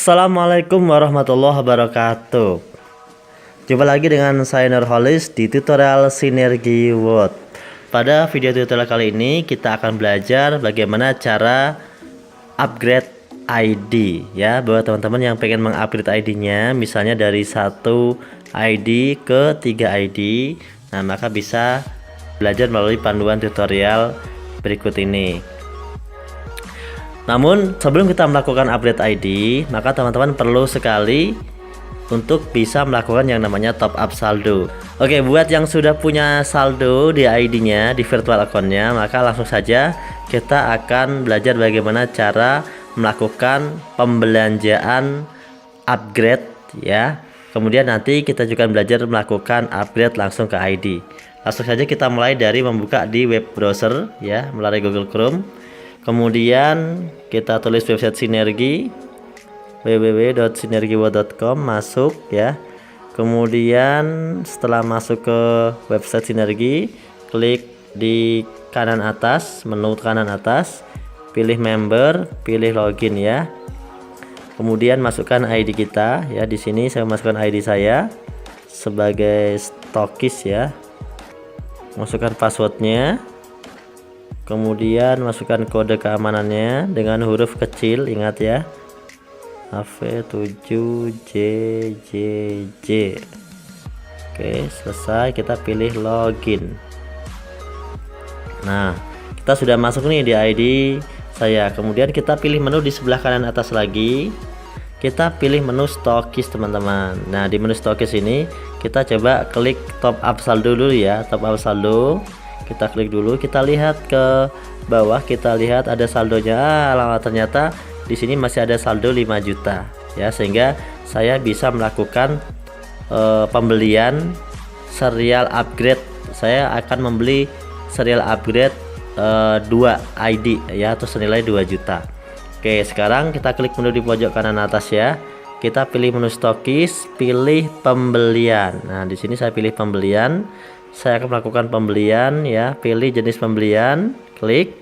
Assalamualaikum warahmatullahi wabarakatuh. Jumpa lagi dengan saya Nurholis di tutorial Sinergi Word. Pada video tutorial kali ini kita akan belajar bagaimana cara upgrade ID ya, buat teman-teman yang pengen mengupgrade ID-nya, misalnya dari 1 ID ke 3 ID. Nah, maka bisa belajar melalui panduan tutorial berikut ini. Namun sebelum kita melakukan update ID, maka teman-teman perlu sekali untuk bisa melakukan yang namanya top up saldo. Oke, buat yang sudah punya saldo di ID-nya, di virtual account-nya, maka langsung saja kita akan belajar bagaimana cara melakukan pembelanjaan upgrade ya. Kemudian nanti kita juga belajar melakukan upgrade langsung ke ID. Langsung saja kita mulai dari membuka di web browser ya, melalui Google Chrome. Kemudian kita tulis website Sinergi, www.sinergiword.com, masuk ya. Kemudian setelah masuk ke website Sinergi, klik di kanan atas, menu kanan atas, pilih member, pilih login ya. Kemudian masukkan ID kita ya. Di sini saya masukkan ID saya sebagai stokis ya. Masukkan passwordnya. Kemudian masukkan kode keamanannya dengan huruf kecil, ingat ya, AV7JJJ. Oke, selesai, kita pilih login. Nah, kita sudah masuk nih di ID saya. Kemudian kita pilih menu di sebelah kanan atas lagi, kita pilih menu stokis teman-teman. Nah, di menu stokis ini kita coba klik top up saldo dulu ya, top up saldo. Kita klik dulu, kita lihat ke bawah, kita lihat ada saldonya. Ternyata di sini masih ada saldo 5 juta ya, sehingga saya bisa melakukan pembelian serial upgrade. Saya akan membeli serial upgrade 2 ID ya, atau senilai 2 juta. Oke, sekarang kita klik menu di pojok kanan atas ya. Kita pilih menu stokis, pilih pembelian. Nah, di sini saya pilih pembelian. Saya akan melakukan pembelian ya, pilih jenis pembelian, klik.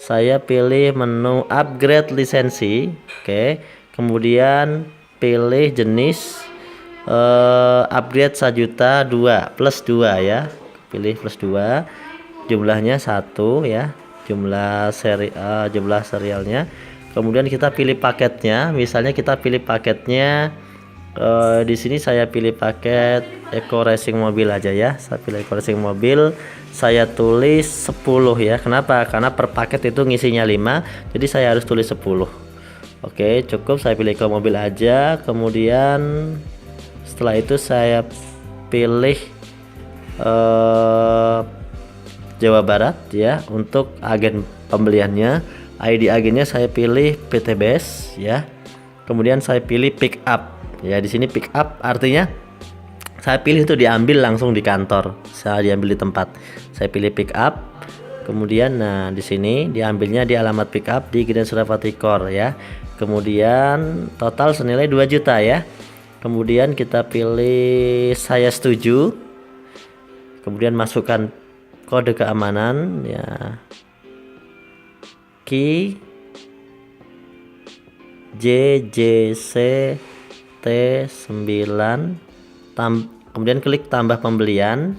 Saya pilih menu upgrade lisensi. Oke. Kemudian pilih jenis upgrade 1 juta 2 plus 2 ya. Pilih plus 2. Jumlahnya 1 ya. Jumlah serialnya. Kemudian kita pilih paketnya. Misalnya kita pilih paketnya di sini saya pilih paket Eco Racing mobil aja ya. Saya pilih Eco Racing mobil, saya tulis 10 ya. Kenapa? Karena per paket itu ngisinya 5, jadi saya harus tulis 10. Oke, cukup, saya pilih Eco mobil aja. Kemudian setelah itu saya pilih Jawa Barat ya untuk agen pembeliannya. ID agennya saya pilih PTBS ya. Kemudian saya pilih pick up. Ya, di sini pick up artinya saya pilih itu diambil langsung di kantor, saya diambil di tempat. Saya pilih pick up. Kemudian nah di sini diambilnya di alamat pick up di Grand Surapati Core ya. Kemudian total senilai 2 juta ya. Kemudian kita pilih saya setuju. Kemudian masukkan kode keamanan ya. Key JJC T9, kemudian klik tambah pembelian.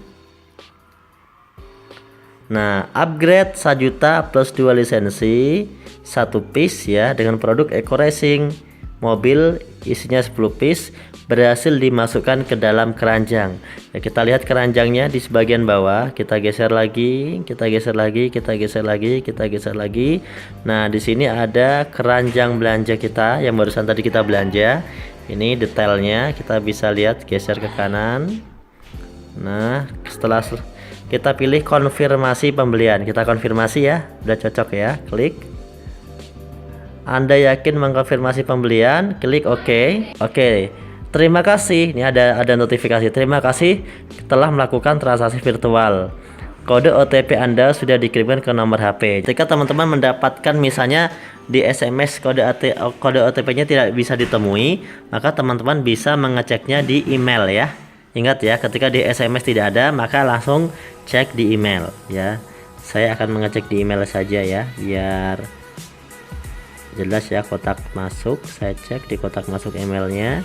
Nah, upgrade 1 juta plus 2 lisensi 1 piece ya, dengan produk Eco Racing mobil isinya 10 piece berhasil dimasukkan ke dalam keranjang ya. Kita lihat keranjangnya di sebagian bawah, kita geser lagi, kita geser lagi, kita geser lagi, kita geser lagi. Nah, di sini ada keranjang belanja kita yang barusan tadi kita belanja. Ini detailnya kita bisa lihat, geser ke kanan. Nah, setelah kita pilih konfirmasi pembelian, kita konfirmasi ya, udah cocok ya, klik. Anda yakin mengkonfirmasi pembelian, klik OK. Oke, terima kasih. Ini ada notifikasi, terima kasih telah melakukan transaksi virtual. Kode OTP Anda sudah dikirimkan ke nomor HP. Jika teman-teman mendapatkan misalnya di SMS kode OTP-nya tidak bisa ditemui, maka teman-teman bisa mengeceknya di email ya. Ingat ya, ketika di SMS tidak ada, maka langsung cek di email ya. Saya akan mengecek di email saja ya, biar jelas ya kotak masuk. Saya cek di kotak masuk emailnya.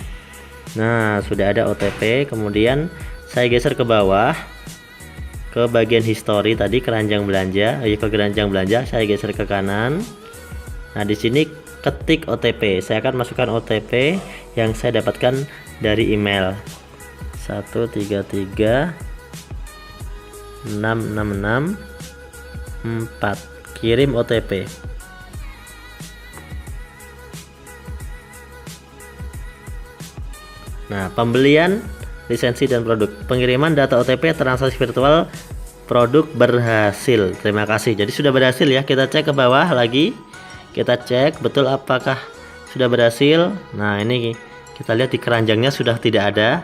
Nah, sudah ada OTP. Kemudian saya geser ke bawah ke bagian history tadi, keranjang belanja. Ke keranjang belanja saya geser ke kanan. Nah, di sini ketik OTP. Saya akan masukkan OTP yang saya dapatkan dari email 133666 kirim OTP. Nah, pembelian lisensi dan produk, pengiriman data OTP transaksi virtual produk berhasil. Terima kasih. Jadi sudah berhasil ya. Kita cek ke bawah lagi. Kita cek betul apakah sudah berhasil. Nah, ini kita lihat di keranjangnya sudah tidak ada.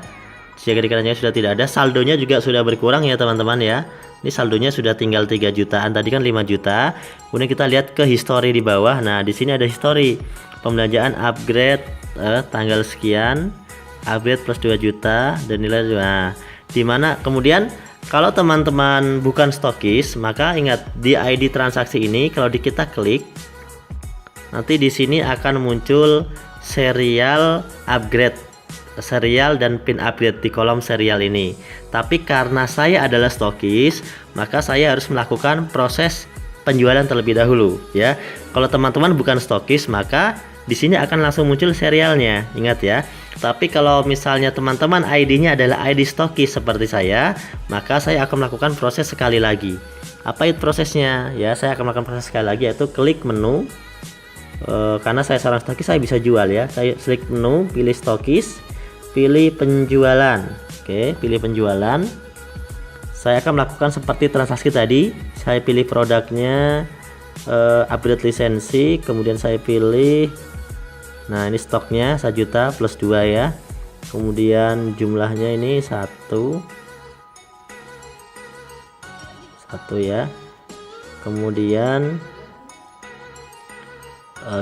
Jika di keranjangnya sudah tidak ada, saldonya juga sudah berkurang ya teman-teman ya. Ini saldonya sudah tinggal 3 jutaan. Tadi kan 5 juta. Kemudian kita lihat ke history di bawah. Nah, di sini ada history pembelanjaan upgrade tanggal sekian. Upgrade plus 2 juta dan nilai dimana kemudian kalau teman-teman bukan stokis, maka ingat di ID transaksi ini kalau kita klik, nanti di sini akan muncul serial upgrade, serial dan pin upgrade di kolom serial ini. Tapi karena saya adalah stokis, maka saya harus melakukan proses penjualan terlebih dahulu ya. Kalau teman-teman bukan stokis, maka di sini akan langsung muncul serialnya, ingat ya. Tapi kalau misalnya teman-teman ID-nya adalah ID stokis seperti saya, maka saya akan melakukan proses sekali lagi. Apa itu prosesnya? Ya, saya akan melakukan proses sekali lagi, yaitu klik menu. Karena saya seorang stokis, saya bisa jual ya. Saya klik menu, pilih stokis, pilih penjualan. Oke, pilih penjualan. Saya akan melakukan seperti transaksi tadi. Saya pilih produknya, upgrade lisensi, kemudian saya pilih. Nah, ini stoknya 1 juta plus 2 ya. Kemudian jumlahnya ini 1 ya. Kemudian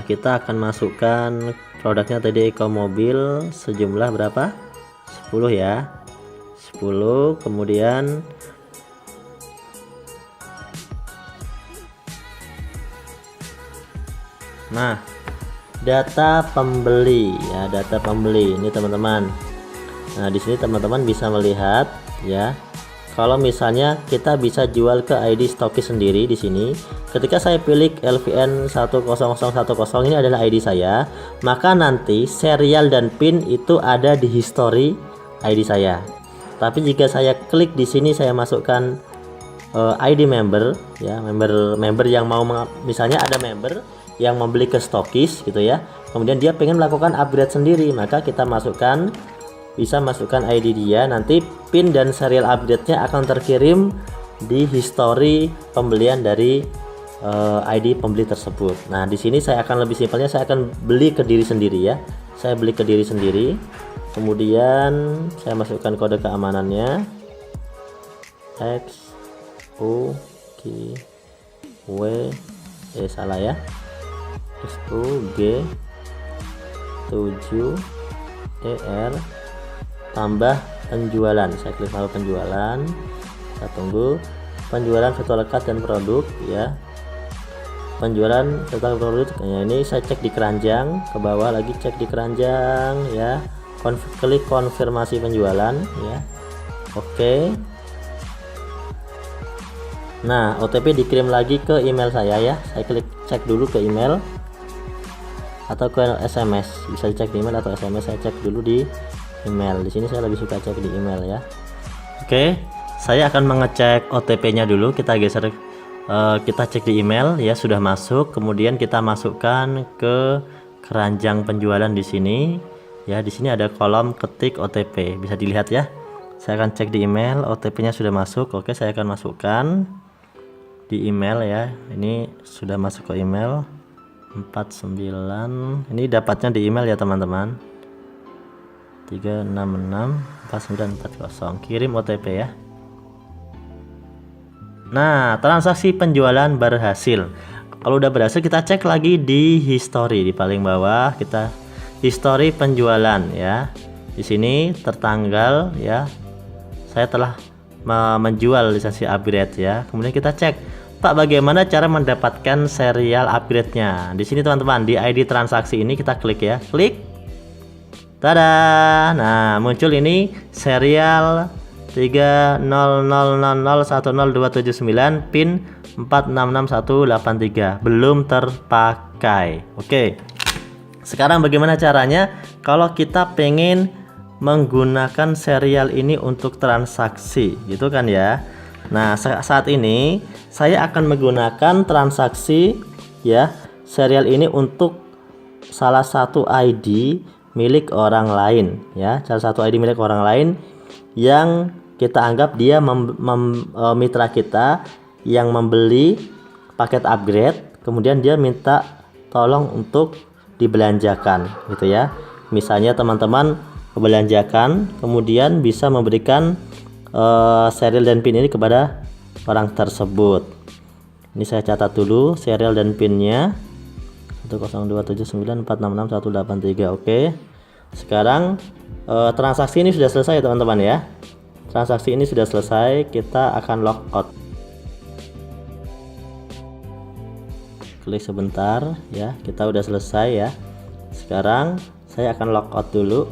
kita akan masukkan produknya tadi Eco Mobil sejumlah berapa? 10 ya. 10. Kemudian data pembeli ya, data pembeli ini teman-teman. Nah, di sini teman-teman bisa melihat ya, kalau misalnya kita bisa jual ke ID stokis sendiri di sini. Ketika saya pilih LVN 10010 ini adalah ID saya, maka nanti serial dan PIN itu ada di history ID saya. Tapi jika saya klik di sini, saya masukkan ID member ya, member yang mau misalnya ada member yang membeli ke stokis gitu ya, kemudian dia pengen melakukan upgrade sendiri, maka kita bisa masukkan ID dia, nanti PIN dan serial update-nya akan terkirim di history pembelian dari ID pembeli tersebut. Nah, di sini saya akan lebih simpelnya, saya akan beli ke diri sendiri ya. Saya beli ke diri sendiri. Kemudian saya masukkan kode keamanannya X U Q W salah ya. G 7 ER tambah penjualan. Saya klik mau penjualan, saya tunggu penjualan virtual card dan produk ya, penjualan virtual produk ya. Ini saya cek di keranjang, ke bawah lagi cek di keranjang ya, klik konfirmasi penjualan ya. Oke. Nah, OTP dikirim lagi ke email saya ya. Saya klik cek dulu ke email atau ke SMS, bisa dicek di email atau SMS. Saya cek dulu di email. Di sini saya lebih suka cek di email ya. Oke, saya akan mengecek OTP-nya dulu. Kita geser, kita cek di email ya, sudah masuk. Kemudian kita masukkan ke keranjang penjualan di sini ya. Di sini ada kolom ketik OTP, bisa dilihat ya. Saya akan cek di email, OTP-nya sudah masuk. Oke, saya akan masukkan di email ya. Ini sudah masuk ke email 49. Ini dapatnya di email ya teman-teman, 3664940. Kirim OTP ya. Nah, transaksi penjualan berhasil. Kalau udah berhasil, kita cek lagi di history di paling bawah. Kita history penjualan ya. Di sini tertanggal ya, saya telah menjual lisensi upgrade ya. Kemudian kita cek Pak, bagaimana cara mendapatkan serial upgrade-nya? Di sini teman-teman, di ID transaksi ini kita klik ya. Klik. Tada. Nah, muncul ini serial 30000100279 PIN 466183 belum terpakai. Oke. Sekarang bagaimana caranya kalau kita pengen menggunakan serial ini untuk transaksi, gitu kan ya. Nah, saat ini saya akan menggunakan transaksi ya, serial ini untuk salah satu ID milik orang lain ya, salah satu ID milik orang lain yang kita anggap dia mitra kita yang membeli paket upgrade, kemudian dia minta tolong untuk dibelanjakan gitu ya. Misalnya teman-teman belanjakan, kemudian bisa memberikan serial dan PIN ini kepada orang tersebut. Ini saya catat dulu serial dan PIN-nya 10279466183. Oke. Sekarang transaksi ini sudah selesai teman-teman ya. Transaksi ini sudah selesai, kita akan log out. Klik sebentar ya, kita udah selesai ya. Sekarang saya akan log out dulu.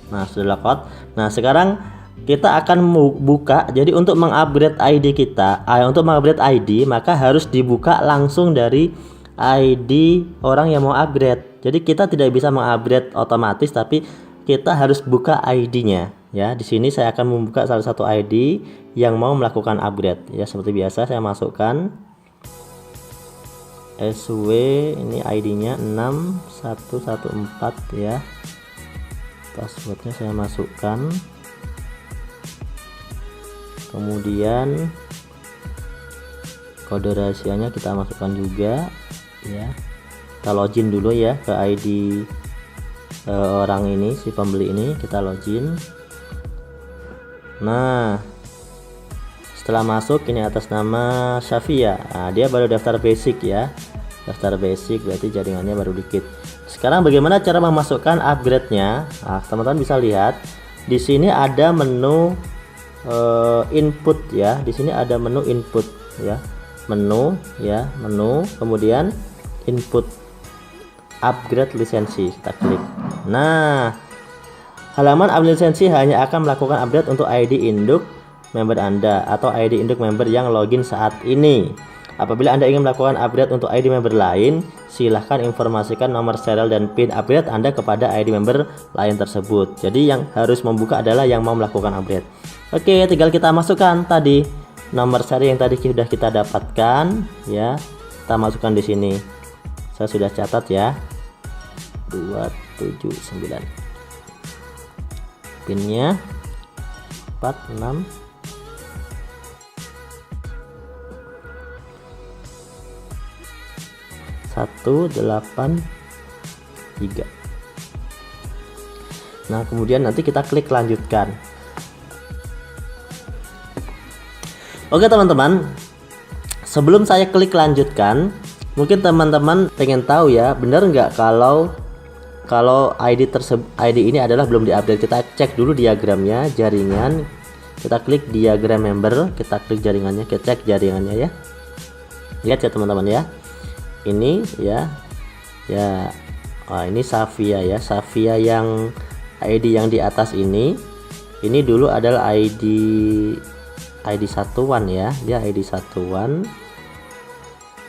Nah, sudah log out. Nah, sekarang kita akan buka. Jadi untuk mengupgrade ID kita, untuk mengupgrade ID maka harus dibuka langsung dari ID orang yang mau upgrade. Jadi kita tidak bisa mengupgrade otomatis, tapi kita harus buka ID-nya ya. Di sini saya akan membuka salah satu ID yang mau melakukan upgrade ya. Seperti biasa saya masukkan SW, ini ID-nya 6114 ya. Passwordnya saya masukkan, kemudian kode rahasianya kita masukkan juga ya. Kita login dulu ya ke ID orang ini, si pembeli ini, kita login. Nah, setelah masuk ini atas nama Syafia. Nah, dia baru daftar basic ya, daftar basic berarti jaringannya baru dikit. Sekarang bagaimana cara memasukkan upgrade-nya? Nah, teman-teman bisa lihat di sini ada menu input ya. Di sini ada menu input ya. Menu ya, menu, kemudian input upgrade lisensi. Kita klik. Nah, halaman upgrade lisensi hanya akan melakukan upgrade untuk ID induk member Anda atau ID induk member yang login saat ini. Apabila Anda ingin melakukan upgrade untuk ID member lain, silahkan informasikan nomor serial dan PIN upgrade Anda kepada ID member lain tersebut. Jadi yang harus membuka adalah yang mau melakukan upgrade. Oke, tinggal kita masukkan tadi nomor seri yang tadi sudah kita dapatkan ya. Kita masukkan di sini. Saya sudah catat ya. 279. PIN-nya 46 183. Nah, kemudian nanti kita klik lanjutkan. Oke teman-teman, sebelum saya klik lanjutkan, mungkin teman-teman pengen tahu ya, benar nggak kalau ID ini adalah belum diupdate. Kita cek dulu diagramnya, jaringan. Kita klik diagram member, kita klik jaringannya, kita cek jaringannya ya. Lihat ya teman-teman ya. Ini ya ini Safia ya, Safia yang ID yang di atas ini dulu adalah ID satuan ya, dia ID satuan.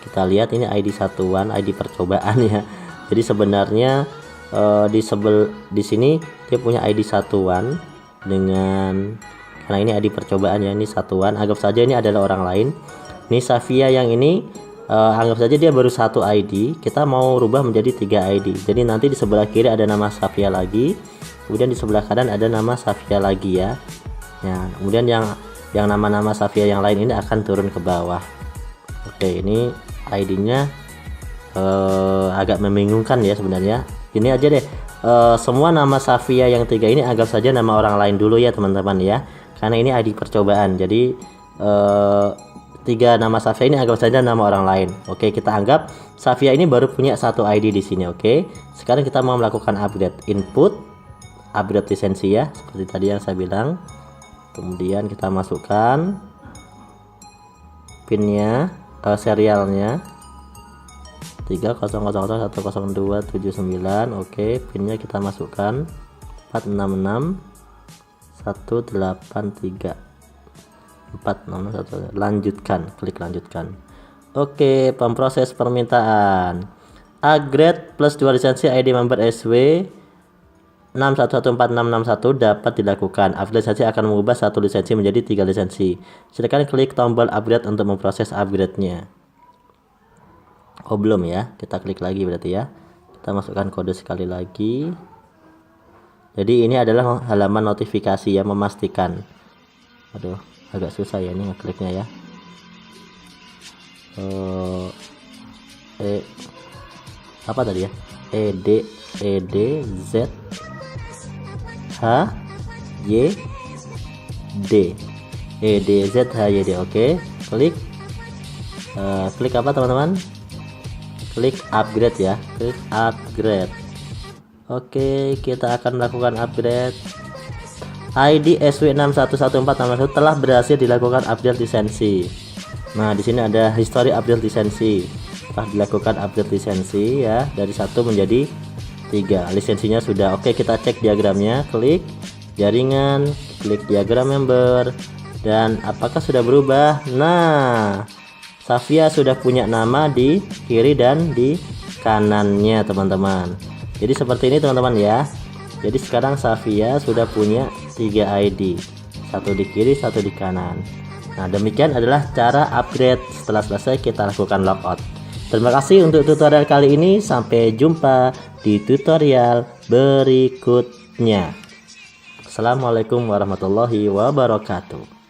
Kita lihat ini ID satuan, ID percobaan ya. Jadi sebenarnya di sini dia punya ID satuan dengan, karena ini ID percobaan ya, ini satuan, anggap saja ini adalah orang lain. Ini Safia yang ini anggap saja dia baru satu ID, kita mau rubah menjadi 3 ID. Jadi nanti di sebelah kiri ada nama Safia lagi, kemudian di sebelah kanan ada nama Safia lagi ya. Ya, kemudian yang nama-nama Safia yang lain ini akan turun ke bawah. Oke, ini ID-nya agak membingungkan ya sebenarnya. Ini aja deh, semua nama Safia yang 3 ini anggap saja nama orang lain dulu ya teman-teman ya, karena ini ID percobaan. Jadi 3 nama Safia ini anggap saja nama orang lain. Oke, kita anggap Safia ini baru punya 1 ID di sini. Oke, sekarang kita mau melakukan upgrade, input upgrade lisensi ya, seperti tadi yang saya bilang. Kemudian kita masukkan pinnya, serialnya 3000100279. Oke, pinnya kita masukkan 466183 461. Lanjutkan, klik lanjutkan. Oke, pemproses permintaan upgrade plus 2 lisensi ID member SW 6114661 dapat dilakukan. Upgrade lisensi akan mengubah satu lisensi menjadi 3 lisensi. Silakan klik tombol upgrade untuk memproses upgrade-nya. Oh belum ya, kita klik lagi berarti ya. Kita masukkan kode sekali lagi. Jadi ini adalah halaman notifikasi ya, memastikan. Aduh, agak susah ya ini ngekliknya ya. Apa tadi ya? ED Z H Y D EDZ HYD. Oke, klik apa teman-teman? Klik upgrade ya, klik upgrade. Oke, kita akan melakukan upgrade. ID SW611461 telah berhasil dilakukan update lisensi. Nah, di sini ada history update lisensi. Telah dilakukan update lisensi ya, dari 1 menjadi 3. Lisensinya sudah. Oke, kita cek diagramnya. Klik jaringan, klik diagram member, dan apakah sudah berubah? Nah, Safia sudah punya nama di kiri dan di kanannya teman-teman. Jadi seperti ini teman-teman ya. Jadi sekarang Safia sudah punya 3 ID, 1 di kiri, 1 di kanan. Nah, demikian adalah cara upgrade. Setelah selesai kita lakukan logout. Terima kasih untuk tutorial kali ini. Sampai jumpa di tutorial berikutnya. Assalamualaikum warahmatullahi wabarakatuh.